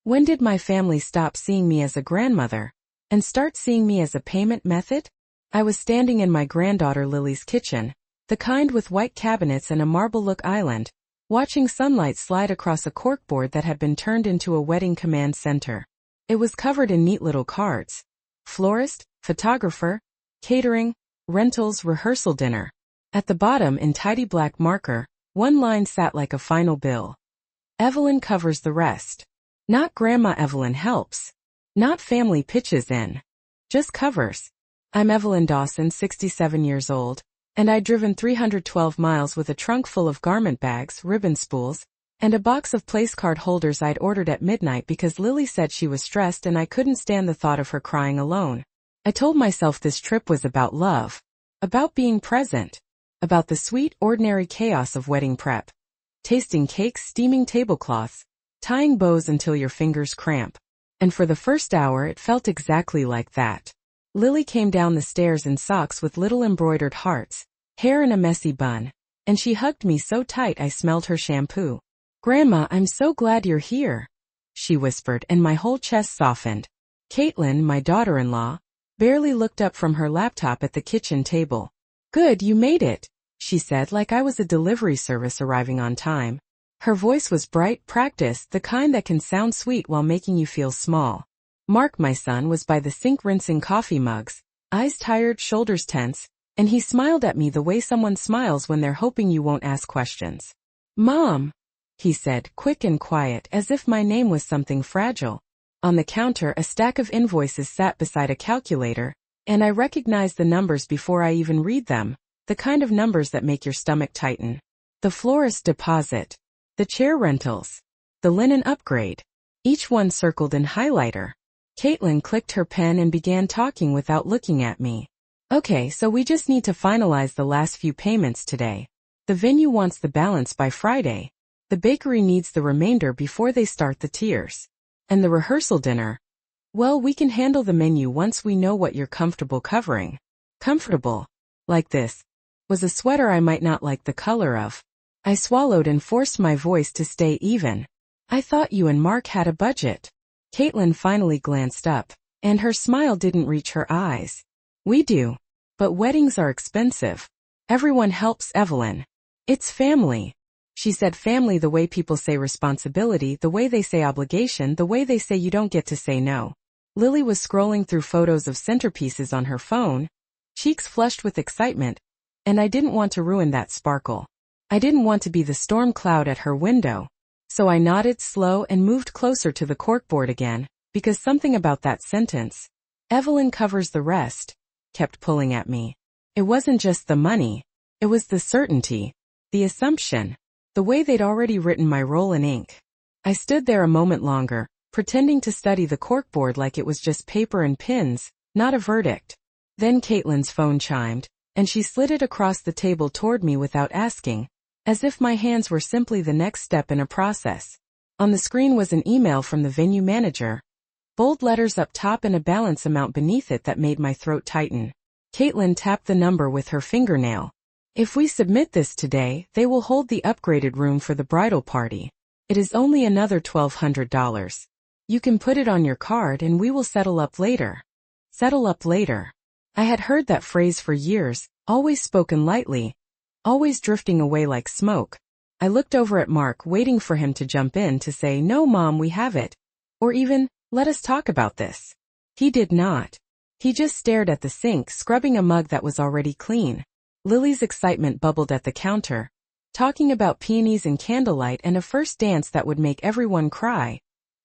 When did my family stop seeing me as a grandmother and start seeing me as a payment method? I was standing in my granddaughter Lily's kitchen, the kind with white cabinets and a marble-look island, watching sunlight slide across a corkboard that had been turned into a wedding command center. It was covered in neat little cards. Florist, photographer, catering, rentals, rehearsal dinner. At the bottom, in tidy black marker, one line sat like a final bill. Evelyn covers the rest. Not Grandma Evelyn helps. Not family pitches in. Just covers. I'm Evelyn Dawson, 67 years old, and I'd driven 312 miles with a trunk full of garment bags, ribbon spools, and a box of place card holders I'd ordered at midnight because Lily said she was stressed and I couldn't stand the thought of her crying alone. I told myself this trip was about love, about being present, about the sweet, ordinary chaos of wedding prep. Tasting cakes, steaming tablecloths, tying bows until your fingers cramp. And for the first hour it felt exactly like that. Lily came down the stairs in socks with little embroidered hearts, hair in a messy bun, and she hugged me so tight I smelled her shampoo. "Grandma, I'm so glad you're here," she whispered, and my whole chest softened. Caitlin, my daughter-in-law, barely looked up from her laptop at the kitchen table. "Good, you made it," she said, like I was a delivery service arriving on time. Her voice was bright, practiced, the kind that can sound sweet while making you feel small. Mark, my son, was by the sink rinsing coffee mugs, eyes tired, shoulders tense, and he smiled at me the way someone smiles when they're hoping you won't ask questions. "Mom," he said, quick and quiet, as if my name was something fragile. On the counter, a stack of invoices sat beside a calculator, and I recognized the numbers before I even read them, the kind of numbers that make your stomach tighten. The florist deposit, the chair rentals, the linen upgrade, each one circled in highlighter. Caitlin clicked her pen and began talking without looking at me. "Okay, so we just need to finalize the last few payments today. The venue wants the balance by Friday. The bakery needs the remainder before they start the tiers. And the rehearsal dinner, well, we can handle the menu once we know what you're comfortable covering." Comfortable, like this, was a sweater I might not like the color of. I swallowed and forced my voice to stay even. "I thought you and Mark had a budget." Caitlin finally glanced up, and her smile didn't reach her eyes. "We do. But weddings are expensive. Everyone helps, Evelyn. It's family." She said family the way people say responsibility, the way they say obligation, the way they say you don't get to say no. Lily was scrolling through photos of centerpieces on her phone, cheeks flushed with excitement, and I didn't want to ruin that sparkle. I didn't want to be the storm cloud at her window. So I nodded slow and moved closer to the corkboard again, because something about that sentence, "Evelyn covers the rest," kept pulling at me. It wasn't just the money. It was the certainty, the assumption, the way they'd already written my role in ink. I stood there a moment longer, pretending to study the corkboard like it was just paper and pins, not a verdict. Then Caitlin's phone chimed, and she slid it across the table toward me without asking, as if my hands were simply the next step in a process. On the screen was an email from the venue manager, bold letters up top and a balance amount beneath it that made my throat tighten. Caitlin tapped the number with her fingernail. "If we submit this today, they will hold the upgraded room for the bridal party. It is only another $1,200. You can put it on your card and we will settle up later." Settle up later. I had heard that phrase for years, always spoken lightly, always drifting away like smoke. I looked over at Mark, waiting for him to jump in to say, "No, Mom, we have it," or even, "Let us talk about this." He did not. He just stared at the sink, scrubbing a mug that was already clean. Lily's excitement bubbled at the counter, talking about peonies and candlelight and a first dance that would make everyone cry.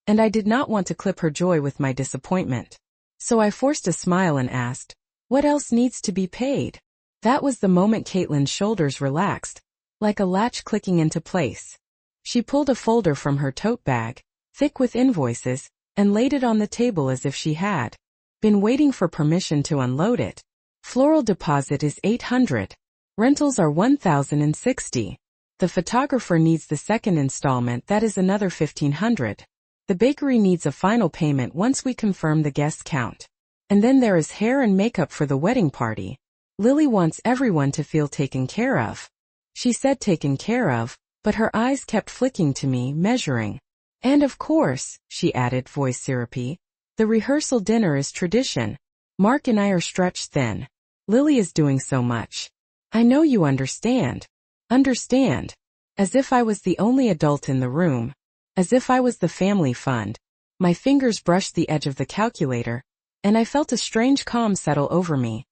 And I did not want to clip her joy with my disappointment. So I forced a smile and asked, "What else needs to be paid?" That was the moment Caitlin's shoulders relaxed, like a latch clicking into place. She pulled a folder from her tote bag, thick with invoices, and laid it on the table as if she had been waiting for permission to unload it. "Floral deposit is $800. Rentals are $1,060. The photographer needs the second installment, that is another $1,500. The bakery needs a final payment once we confirm the guest count. And then there is hair and makeup for the wedding party. Lily wants everyone to feel taken care of." She said taken care of, but her eyes kept flicking to me, measuring. And of course, she added, voice syrupy, the rehearsal dinner is tradition. Mark and I are stretched thin. Lily is doing so much. I know you understand. Understand. As if I was the only adult in the room. As if I was the family fund. My fingers brushed the edge of the calculator, and I felt a strange calm settle over me.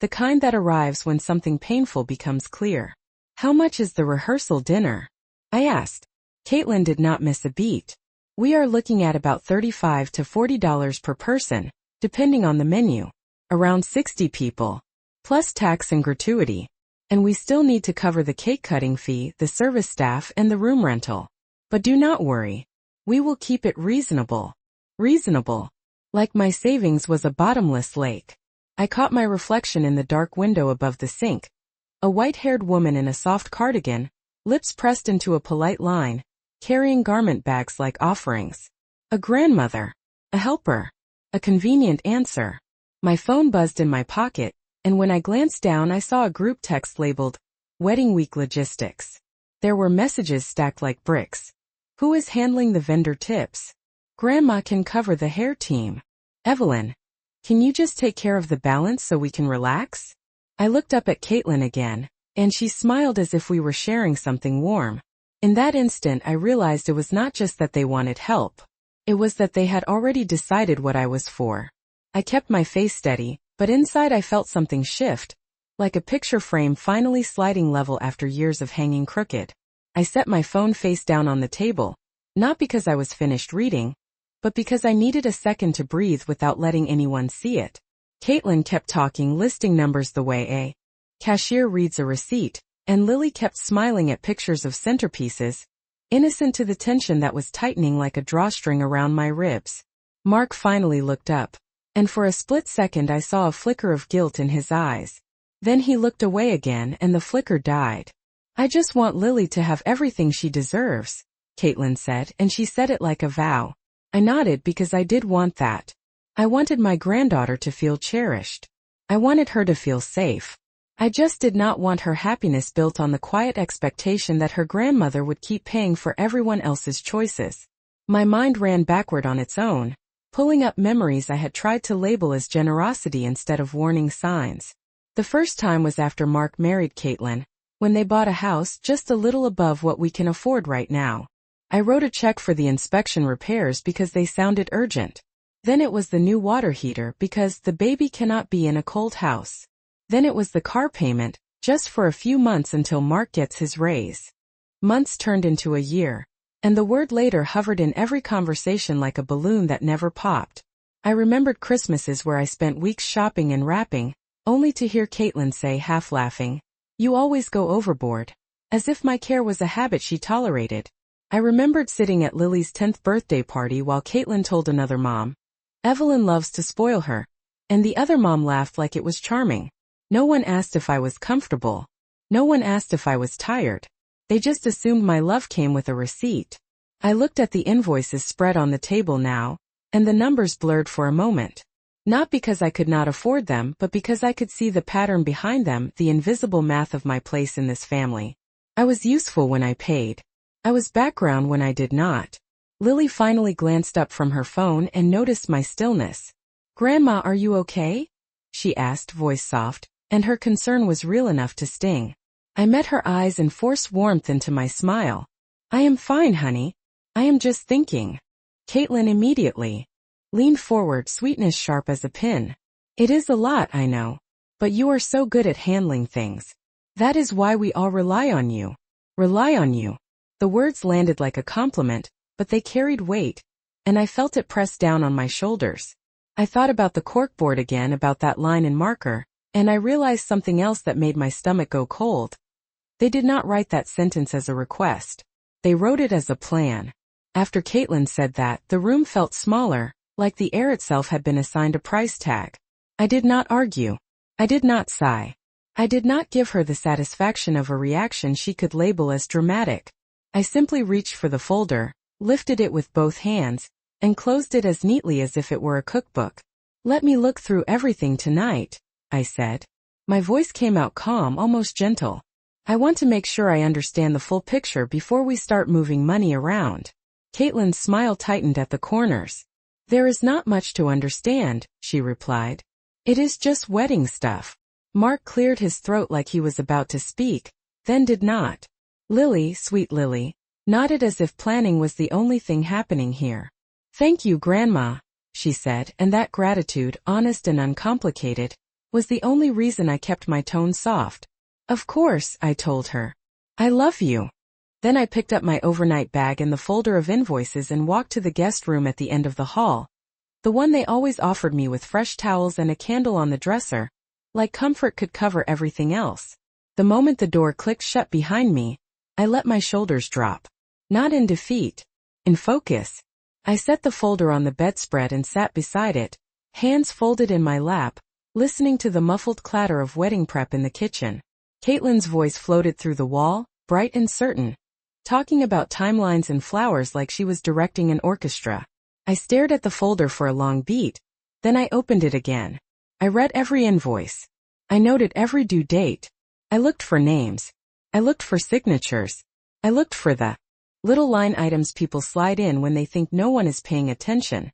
The kind that arrives when something painful becomes clear. How much is the rehearsal dinner? I asked. Caitlin did not miss a beat. We are looking at about $35 to $40 per person, depending on the menu. Around 60 people. Plus tax and gratuity. And we still need to cover the cake cutting fee, the service staff, and the room rental. But do not worry. We will keep it reasonable. Reasonable. Like my savings was a bottomless lake. I caught my reflection in the dark window above the sink. A white-haired woman in a soft cardigan, lips pressed into a polite line, carrying garment bags like offerings. A grandmother. A helper. A convenient answer. My phone buzzed in my pocket, and when I glanced down I saw a group text labeled, Wedding Week Logistics. There were messages stacked like bricks. Who is handling the vendor tips? Grandma can cover the hair team. Evelyn. Can you just take care of the balance so we can relax? I looked up at Caitlin again, and she smiled as if we were sharing something warm. In that instant I realized it was not just that they wanted help. It was that they had already decided what I was for. I kept my face steady, but inside I felt something shift, like a picture frame finally sliding level after years of hanging crooked. I set my phone face down on the table, not because I was finished reading, but because I needed a second to breathe without letting anyone see it. Caitlin kept talking, listing numbers the way a cashier reads a receipt, and Lily kept smiling at pictures of centerpieces, innocent to the tension that was tightening like a drawstring around my ribs. Mark finally looked up, and for a split second I saw a flicker of guilt in his eyes. Then he looked away again and the flicker died. I just want Lily to have everything she deserves, Caitlin said, and she said it like a vow. I nodded because I did want that. I wanted my granddaughter to feel cherished. I wanted her to feel safe. I just did not want her happiness built on the quiet expectation that her grandmother would keep paying for everyone else's choices. My mind ran backward on its own, pulling up memories I had tried to label as generosity instead of warning signs. The first time was after Mark married Caitlin, when they bought a house just a little above what we can afford right now. I wrote a check for the inspection repairs because they sounded urgent. Then it was the new water heater because the baby cannot be in a cold house. Then it was the car payment, just for a few months until Mark gets his raise. Months turned into a year, and the word later hovered in every conversation like a balloon that never popped. I remembered Christmases where I spent weeks shopping and wrapping, only to hear Caitlin say, half laughing, "You always go overboard," as if my care was a habit she tolerated. I remembered sitting at Lily's 10th birthday party while Caitlin told another mom, "Evelyn loves to spoil her," and the other mom laughed like it was charming. No one asked if I was comfortable. No one asked if I was tired. They just assumed my love came with a receipt. I looked at the invoices spread on the table now, and the numbers blurred for a moment. Not because I could not afford them, but because I could see the pattern behind them, the invisible math of my place in this family. I was useful when I paid. I was background when I did not. Lily finally glanced up from her phone and noticed my stillness. "Grandma, are you okay?" she asked, voice soft, and her concern was real enough to sting. I met her eyes and forced warmth into my smile. "I am fine, honey. I am just thinking." Caitlin immediately leaned forward, sweetness sharp as a pin. "It is a lot, I know. But you are so good at handling things. That is why we all rely on you." Rely on you. The words landed like a compliment, but they carried weight, and I felt it press down on my shoulders. I thought about the corkboard again, about that line in marker, and I realized something else that made my stomach go cold. They did not write that sentence as a request. They wrote it as a plan. After Caitlin said that, the room felt smaller, like the air itself had been assigned a price tag. I did not argue. I did not sigh. I did not give her the satisfaction of a reaction she could label as dramatic. I simply reached for the folder, lifted it with both hands, and closed it as neatly as if it were a cookbook. "Let me look through everything tonight," I said. My voice came out calm, almost gentle. "I want to make sure I understand the full picture before we start moving money around." Caitlin's smile tightened at the corners. There is not much to understand, she replied. It is just wedding stuff. Mark cleared his throat like he was about to speak, then did not. Lily, sweet Lily, nodded as if planning was the only thing happening here. Thank you, Grandma, she said, and that gratitude, honest and uncomplicated, was the only reason I kept my tone soft. Of course, I told her. I love you. Then I picked up my overnight bag and the folder of invoices and walked to the guest room at the end of the hall. The one they always offered me with fresh towels and a candle on the dresser. Like comfort could cover everything else. The moment the door clicked shut behind me, I let my shoulders drop. Not in defeat. In focus. I set the folder on the bedspread and sat beside it, hands folded in my lap, listening to the muffled clatter of wedding prep in the kitchen. Caitlin's voice floated through the wall, bright and certain, talking about timelines and flowers like she was directing an orchestra. I stared at the folder for a long beat, then I opened it again. I read every invoice. I noted every due date. I looked for names. I looked for signatures. I looked for the little line items people slide in when they think no one is paying attention.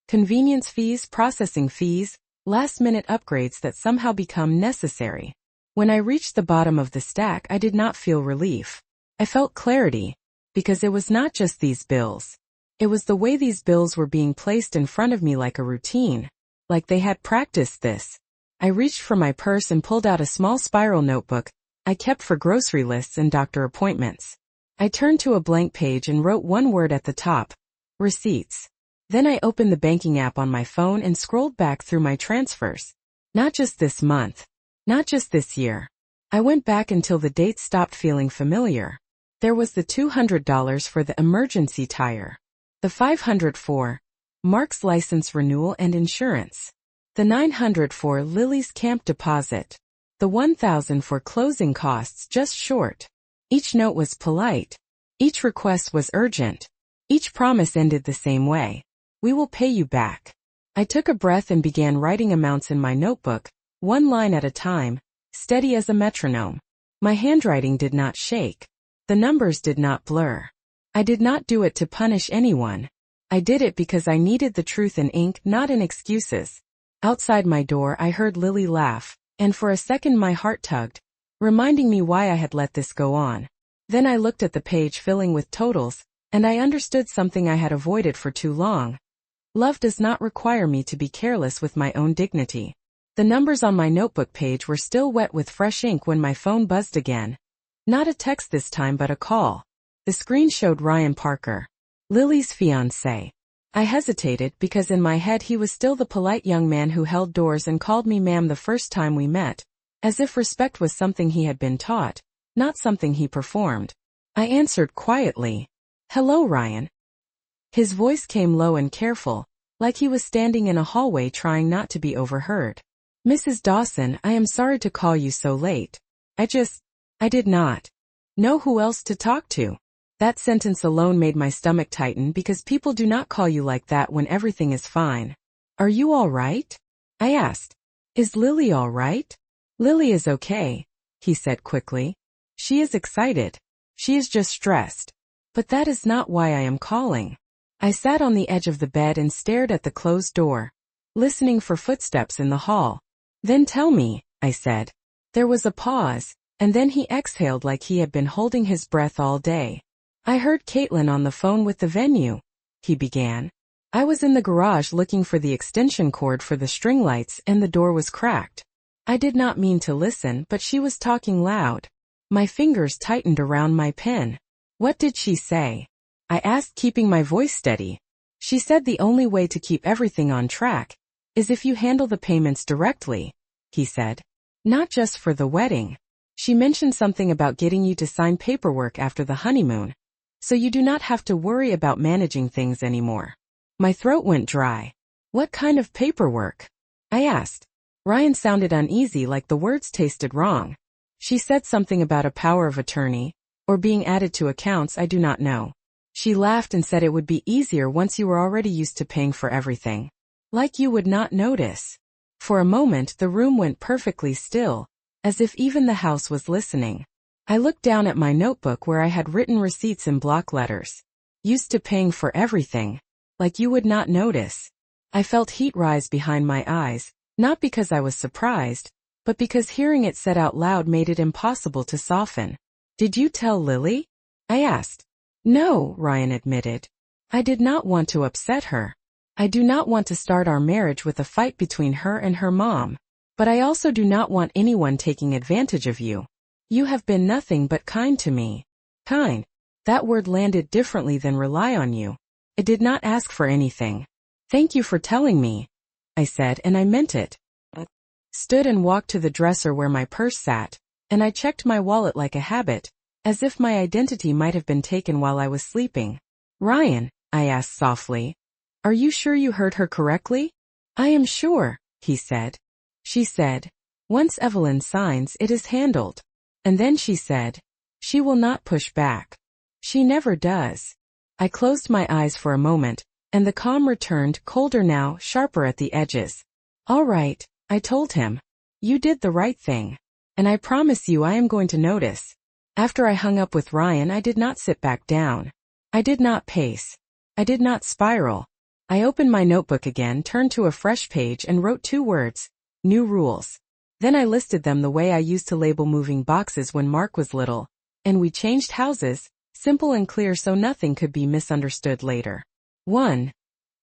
Convenience fees, processing fees, last-minute upgrades that somehow become necessary. When I reached the bottom of the stack, I did not feel relief. I felt clarity, because it was not just these bills. It was the way these bills were being placed in front of me like a routine, like they had practiced this. I reached for my purse and pulled out a small spiral notebook I kept for grocery lists and doctor appointments. I turned to a blank page and wrote one word at the top: receipts. Then I opened the banking app on my phone and scrolled back through my transfers. Not just this month. Not just this year. I went back until the dates stopped feeling familiar. There was the $200 for the emergency tire. The $500 for Mark's license renewal and insurance. The $900 for Lily's camp deposit. The $1,000 for closing costs just short. Each note was polite. Each request was urgent. Each promise ended the same way. We will pay you back. I took a breath and began writing amounts in my notebook, one line at a time, steady as a metronome. My handwriting did not shake. The numbers did not blur. I did not do it to punish anyone. I did it because I needed the truth in ink, not in excuses. Outside my door I heard Lily laugh, and for a second my heart tugged, reminding me why I had let this go on. Then I looked at the page filling with totals, and I understood something I had avoided for too long. Love does not require me to be careless with my own dignity. The numbers on my notebook page were still wet with fresh ink when my phone buzzed again. Not a text this time but a call. The screen showed Ryan Parker, Lily's fiancé. I hesitated because in my head he was still the polite young man who held doors and called me ma'am the first time we met, as if respect was something he had been taught, not something he performed. I answered quietly, "Hello, Ryan." His voice came low and careful, like he was standing in a hallway trying not to be overheard. "Mrs. Dawson, I am sorry to call you so late. I did not know who else to talk to." That sentence alone made my stomach tighten because people do not call you like that when everything is fine. "Are you all right?" I asked. "Is Lily all right?" "Lily is okay," he said quickly. "She is excited. She is just stressed. But that is not why I am calling." I sat on the edge of the bed and stared at the closed door, listening for footsteps in the hall. "Then tell me," I said. There was a pause, and then he exhaled like he had been holding his breath all day. "I heard Caitlin on the phone with the venue," he began. "I was in the garage looking for the extension cord for the string lights and the door was cracked. I did not mean to listen, but she was talking loud." My fingers tightened around my pen. "What did she say?" I asked, keeping my voice steady. "She said the only way to keep everything on track is if you handle the payments directly," he said. "Not just for the wedding. She mentioned something about getting you to sign paperwork after the honeymoon, so you do not have to worry about managing things anymore." My throat went dry. "What kind of paperwork?" I asked. Ryan sounded uneasy, like the words tasted wrong. "She said something about a power of attorney, or being added to accounts, I do not know. She laughed and said it would be easier once you were already used to paying for everything. Like you would not notice." For a moment the room went perfectly still, as if even the house was listening. I looked down at my notebook where I had written receipts in block letters. Used to paying for everything. Like you would not notice. I felt heat rise behind my eyes, not because I was surprised, but because hearing it said out loud made it impossible to soften. Did you tell Lily? I asked. No, Ryan admitted. I did not want to upset her. I do not want to start our marriage with a fight between her and her mom. But I also do not want anyone taking advantage of you. You have been nothing but kind to me. Kind. That word landed differently than rely on you. It did not ask for anything. Thank you for telling me, I said, and I meant it. Stood and walked to the dresser where my purse sat, and I checked my wallet like a habit, as if my identity might have been taken while I was sleeping. Ryan, I asked softly, are you sure you heard her correctly? I am sure, he said. She said, once Evelyn signs, it is handled. And then she said, she will not push back. She never does. I closed my eyes for a moment, and the calm returned, colder now, sharper at the edges. All right, I told him. You did the right thing. And I promise you I am going to notice. After I hung up with Ryan, I did not sit back down. I did not pace. I did not spiral. I opened my notebook again, turned to a fresh page, and wrote 2 words. New rules. Then I listed them the way I used to label moving boxes when Mark was little, and we changed houses, simple and clear so nothing could be misunderstood later. 1.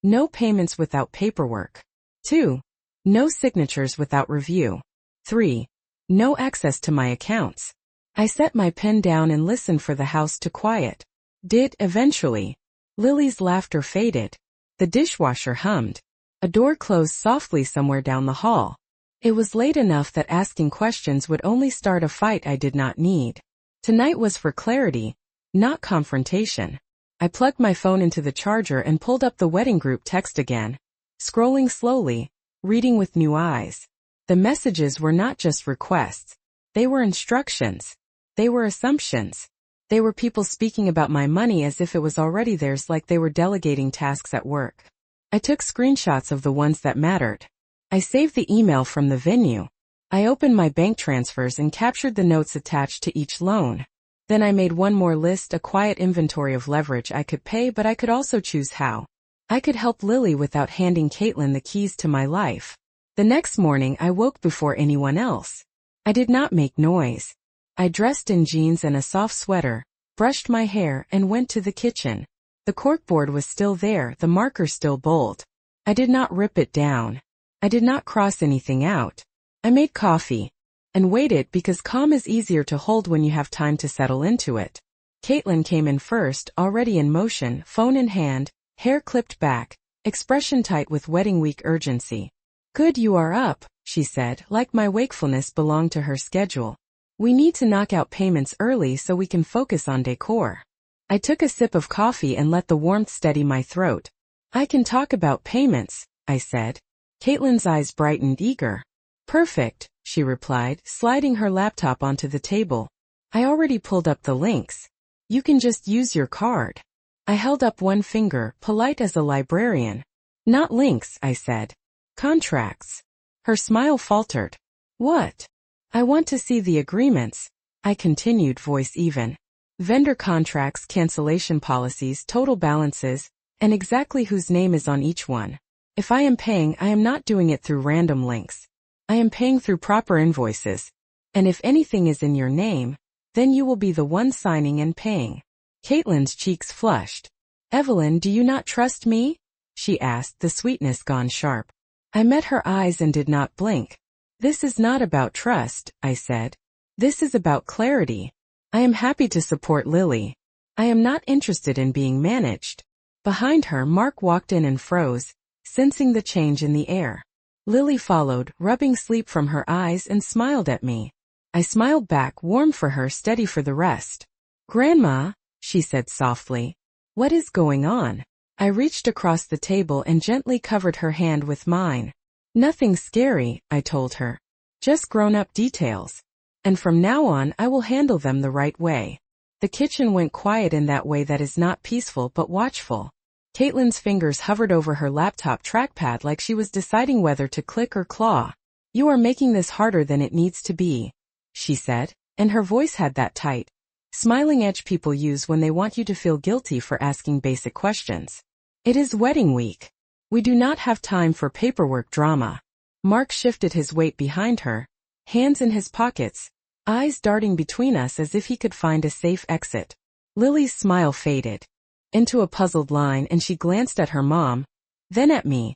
No payments without paperwork. 2. No signatures without review. 3. No access to my accounts. I set my pen down and listened for the house to quiet. Did eventually. Lily's laughter faded. The dishwasher hummed. A door closed softly somewhere down the hall. It was late enough that asking questions would only start a fight I did not need. Tonight was for clarity, not confrontation. I plugged my phone into the charger and pulled up the wedding group text again. Scrolling slowly, reading with new eyes. The messages were not just requests. They were instructions. They were assumptions. They were people speaking about my money as if it was already theirs, like they were delegating tasks at work. I took screenshots of the ones that mattered. I saved the email from the venue. I opened my bank transfers and captured the notes attached to each loan. Then I made one more list, a quiet inventory of leverage I could pay, but I could also choose how. I could help Lily without handing Caitlin the keys to my life. The next morning I woke before anyone else. I did not make noise. I dressed in jeans and a soft sweater, brushed my hair, and went to the kitchen. The corkboard was still there, the marker still bold. I did not rip it down. I did not cross anything out. I made coffee and waited because calm is easier to hold when you have time to settle into it. Caitlin came in first, already in motion, phone in hand, hair clipped back, expression tight with wedding week urgency. Good, you are up, she said, like my wakefulness belonged to her schedule. We need to knock out payments early so we can focus on decor. I took a sip of coffee and let the warmth steady my throat. I can talk about payments, I said. Caitlin's eyes brightened, eager. Perfect, she replied, sliding her laptop onto the table. I already pulled up the links. You can just use your card. I held up one finger, polite as a librarian. Not links, I said. Contracts. Her smile faltered. What? I want to see the agreements, I continued, voice even. Vendor contracts, cancellation policies, total balances, and exactly whose name is on each one. If I am paying, I am not doing it through random links. I am paying through proper invoices. And if anything is in your name, then you will be the one signing and paying. Caitlin's cheeks flushed. Evelyn, do you not trust me? She asked, the sweetness gone sharp. I met her eyes and did not blink. This is not about trust, I said. This is about clarity. I am happy to support Lily. I am not interested in being managed. Behind her, Mark walked in and froze, sensing the change in the air. Lily followed, rubbing sleep from her eyes, and smiled at me. I smiled back, warm for her, steady for the rest. Grandma, she said softly. What is going on? I reached across the table and gently covered her hand with mine. Nothing scary, I told her. Just grown-up details. And from now on I will handle them the right way. The kitchen went quiet in that way that is not peaceful but watchful. Caitlin's fingers hovered over her laptop trackpad like she was deciding whether to click or claw. You are making this harder than it needs to be, she said, and her voice had that tight, Smiling edge people use when they want you to feel guilty for asking basic questions. It is wedding week. We do not have time for paperwork drama. Mark shifted his weight behind her, hands in his pockets, eyes darting between us as if he could find a safe exit. Lily's smile faded into a puzzled line and she glanced at her mom, then at me,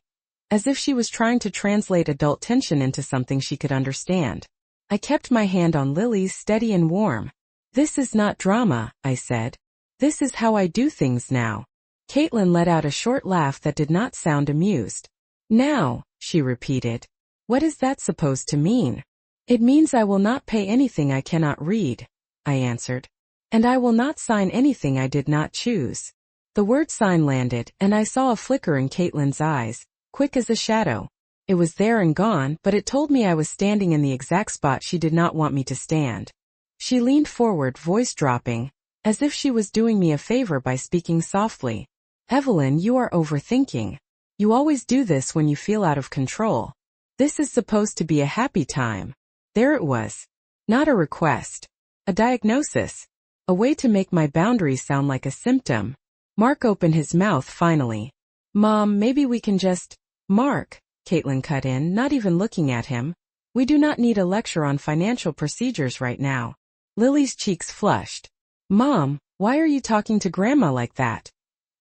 as if she was trying to translate adult tension into something she could understand. I kept my hand on Lily's, steady and warm. "This is not drama," I said. "This is how I do things now." Caitlin let out a short laugh that did not sound amused. "Now," she repeated. "What is that supposed to mean?" "It means I will not pay anything I cannot read," I answered. "And I will not sign anything I did not choose." The word sign landed, and I saw a flicker in Caitlin's eyes, quick as a shadow. It was there and gone, but it told me I was standing in the exact spot she did not want me to stand. She leaned forward, voice dropping, as if she was doing me a favor by speaking softly. "Evelyn, you are overthinking. You always do this when you feel out of control. This is supposed to be a happy time." There it was. Not a request. A diagnosis. A way to make my boundaries sound like a symptom. Mark opened his mouth finally. "Mom, maybe we can just—" "Mark," Caitlin cut in, not even looking at him. "We do not need a lecture on financial procedures right now." Lily's cheeks flushed. "Mom, why are you talking to Grandma like that?"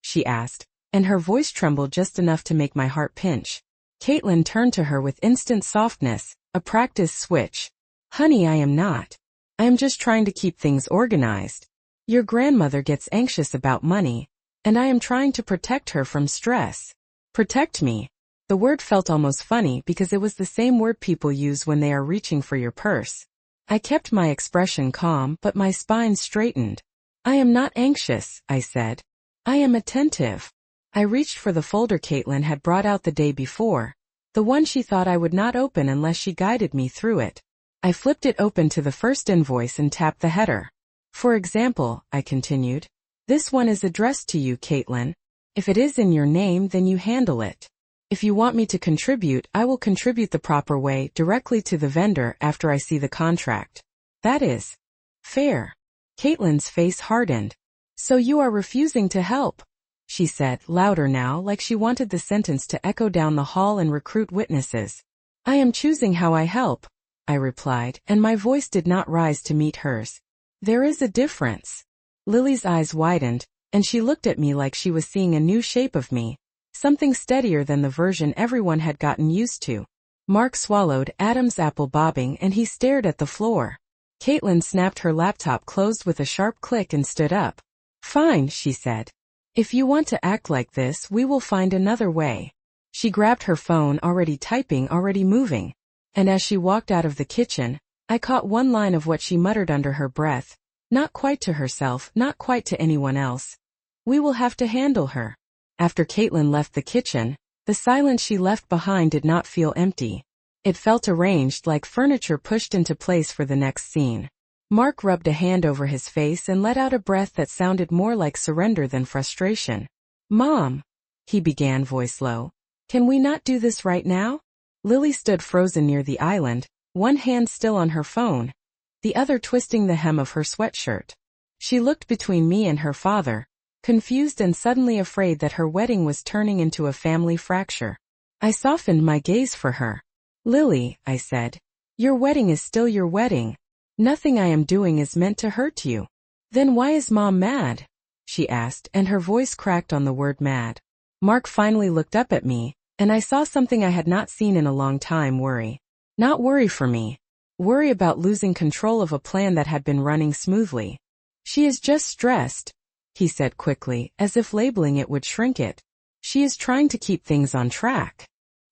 she asked, and her voice trembled just enough to make my heart pinch. Caitlin turned to her with instant softness, a practice switch. "Honey, I am not. I am just trying to keep things organized. Your grandmother gets anxious about money, and I am trying to protect her from stress." Protect me. The word felt almost funny because it was the same word people use when they are reaching for your purse. I kept my expression calm, but my spine straightened. "I am not anxious," I said. "I am attentive." I reached for the folder Caitlin had brought out the day before, the one she thought I would not open unless she guided me through it. I flipped it open to the first invoice and tapped the header. "For example," I continued, "this one is addressed to you, Caitlin. If it is in your name, then you handle it. If you want me to contribute, I will contribute the proper way, directly to the vendor after I see the contract. That is fair." Caitlin's face hardened. "So you are refusing to help," she said, louder now, like she wanted the sentence to echo down the hall and recruit witnesses. "I am choosing how I help," I replied, and my voice did not rise to meet hers. "There is a difference." Lily's eyes widened, and she looked at me like she was seeing a new shape of me. Something steadier than the version everyone had gotten used to. Mark swallowed, Adam's apple bobbing, and he stared at the floor. Caitlin snapped her laptop closed with a sharp click and stood up. "Fine," she said. "If you want to act like this, we will find another way." She grabbed her phone, already typing, already moving. And as she walked out of the kitchen, I caught one line of what she muttered under her breath, not quite to herself, not quite to anyone else. "We will have to handle her." After Caitlin left the kitchen, the silence she left behind did not feel empty. It felt arranged, like furniture pushed into place for the next scene. Mark rubbed a hand over his face and let out a breath that sounded more like surrender than frustration. "Mom," he began, voice low, "can we not do this right now?" Lily stood frozen near the island, one hand still on her phone, the other twisting the hem of her sweatshirt. She looked between me and her father, confused and suddenly afraid that her wedding was turning into a family fracture. I softened my gaze for her. "Lily," I said, "your wedding is still your wedding. Nothing I am doing is meant to hurt you." "Then why is Mom mad?" she asked, and her voice cracked on the word mad. Mark finally looked up at me, and I saw something I had not seen in a long time: worry. Not worry for me. Worry about losing control of a plan that had been running smoothly. "She is just stressed," he said quickly, as if labeling it would shrink it. "She is trying to keep things on track."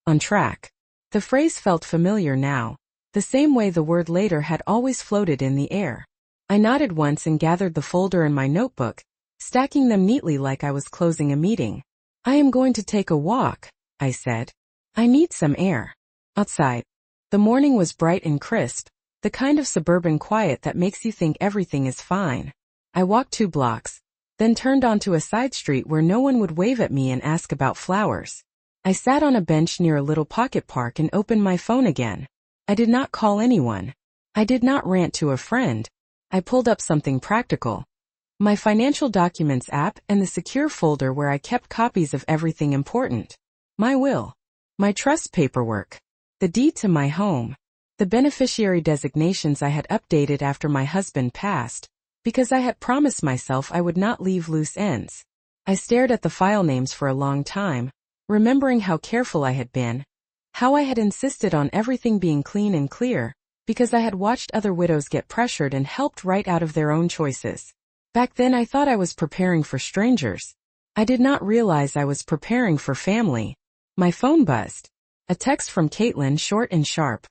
On track. The phrase felt familiar now, the same way the word later had always floated in the air. I nodded once and gathered the folder and my notebook, stacking them neatly like I was closing a meeting. "I am going to take a walk," I said. "I need some air." Outside. The morning was bright and crisp, the kind of suburban quiet that makes you think everything is fine. I walked 2 blocks, then turned onto a side street where no one would wave at me and ask about flowers. I sat on a bench near a little pocket park and opened my phone again. I did not call anyone. I did not rant to a friend. I pulled up something practical. My financial documents app and the secure folder where I kept copies of everything important. My will. My trust paperwork. The deed to my home. The beneficiary designations I had updated after my husband passed, because I had promised myself I would not leave loose ends. I stared at the file names for a long time, remembering how careful I had been, how I had insisted on everything being clean and clear, because I had watched other widows get pressured and helped right out of their own choices. Back then I thought I was preparing for strangers. I did not realize I was preparing for family. My phone buzzed. A text from Caitlin, short and sharp.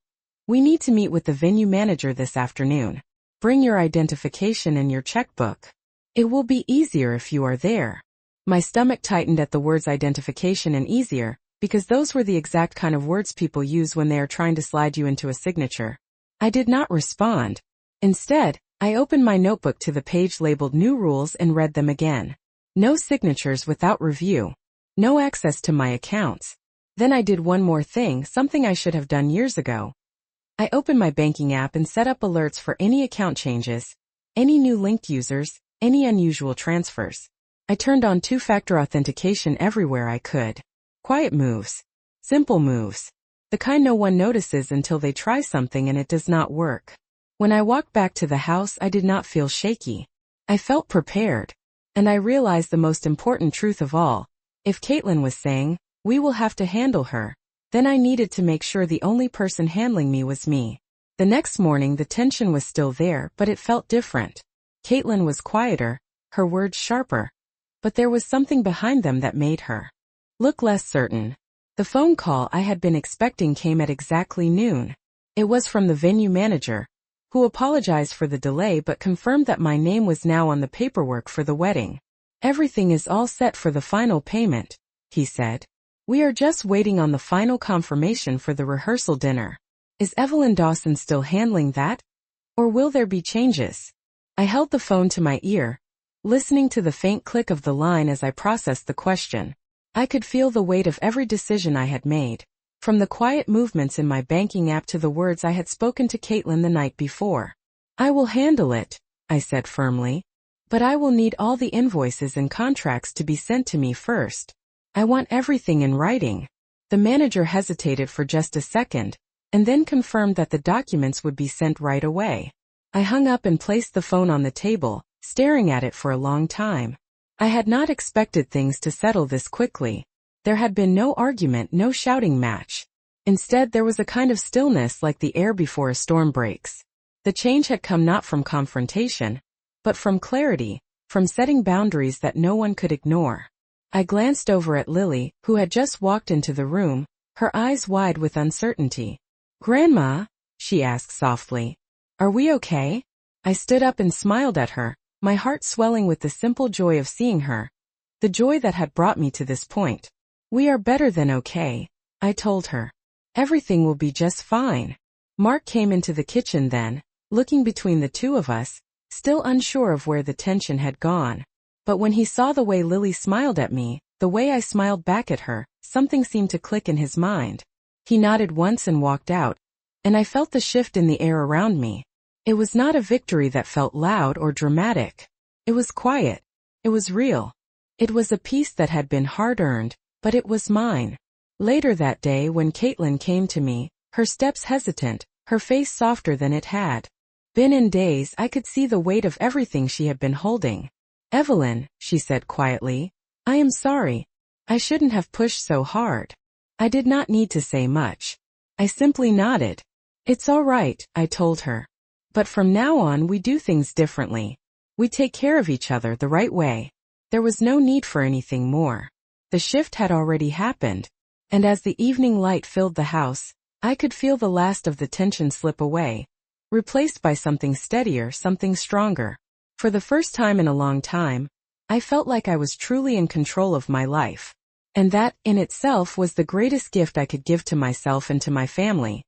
We need to meet with the venue manager this afternoon. Bring your identification and your checkbook. It will be easier if you are there. My stomach tightened at the words identification and easier, because those were the exact kind of words people use when they are trying to slide you into a signature. I did not respond. Instead, I opened my notebook to the page labeled New Rules and read them again. No signatures without review. No access to my accounts. Then I did one more thing, something I should have done years ago. I opened my banking app and set up alerts for any account changes, any new linked users, any unusual transfers. I turned on two-factor authentication everywhere I could. Quiet moves. Simple moves. The kind no one notices until they try something and it does not work. When I walked back to the house, I did not feel shaky. I felt prepared. And I realized the most important truth of all. If Caitlin was saying, we will have to handle her, then I needed to make sure the only person handling me was me. The next morning the tension was still there, but it felt different. Caitlin was quieter, her words sharper. But there was something behind them that made her look less certain. The phone call I had been expecting came at exactly noon. It was from the venue manager, who apologized for the delay but confirmed that my name was now on the paperwork for the wedding. Everything is all set for the final payment, he said. We are just waiting on the final confirmation for the rehearsal dinner. Is Evelyn Dawson still handling that? Or will there be changes? I held the phone to my ear, listening to the faint click of the line as I processed the question. I could feel the weight of every decision I had made, from the quiet movements in my banking app to the words I had spoken to Caitlin the night before. I will handle it, I said firmly. But I will need all the invoices and contracts to be sent to me first. I want everything in writing. The manager hesitated for just a second, and then confirmed that the documents would be sent right away. I hung up and placed the phone on the table, staring at it for a long time. I had not expected things to settle this quickly. There had been no argument, no shouting match. Instead, there was a kind of stillness like the air before a storm breaks. The change had come not from confrontation, but from clarity, from setting boundaries that no one could ignore. I glanced over at Lily, who had just walked into the room, her eyes wide with uncertainty. Grandma, she asked softly, are we okay? I stood up and smiled at her, my heart swelling with the simple joy of seeing her, the joy that had brought me to this point. We are better than okay, I told her. Everything will be just fine. Mark came into the kitchen then, looking between the two of us, still unsure of where the tension had gone. But when he saw the way Lily smiled at me, the way I smiled back at her, something seemed to click in his mind. He nodded once and walked out, and I felt the shift in the air around me. It was not a victory that felt loud or dramatic. It was quiet. It was real. It was a peace that had been hard-earned, but it was mine. Later that day when Caitlin came to me, her steps hesitant, her face softer than it had been in days, I could see the weight of everything she had been holding. Evelyn, she said quietly, I am sorry. I shouldn't have pushed so hard. I did not need to say much. I simply nodded. It's all right, I told her. But from now on we do things differently. We take care of each other the right way. There was no need for anything more. The shift had already happened, and as the evening light filled the house, I could feel the last of the tension slip away, replaced by something steadier, something stronger. For the first time in a long time, I felt like I was truly in control of my life. And that, in itself, was the greatest gift I could give to myself and to my family.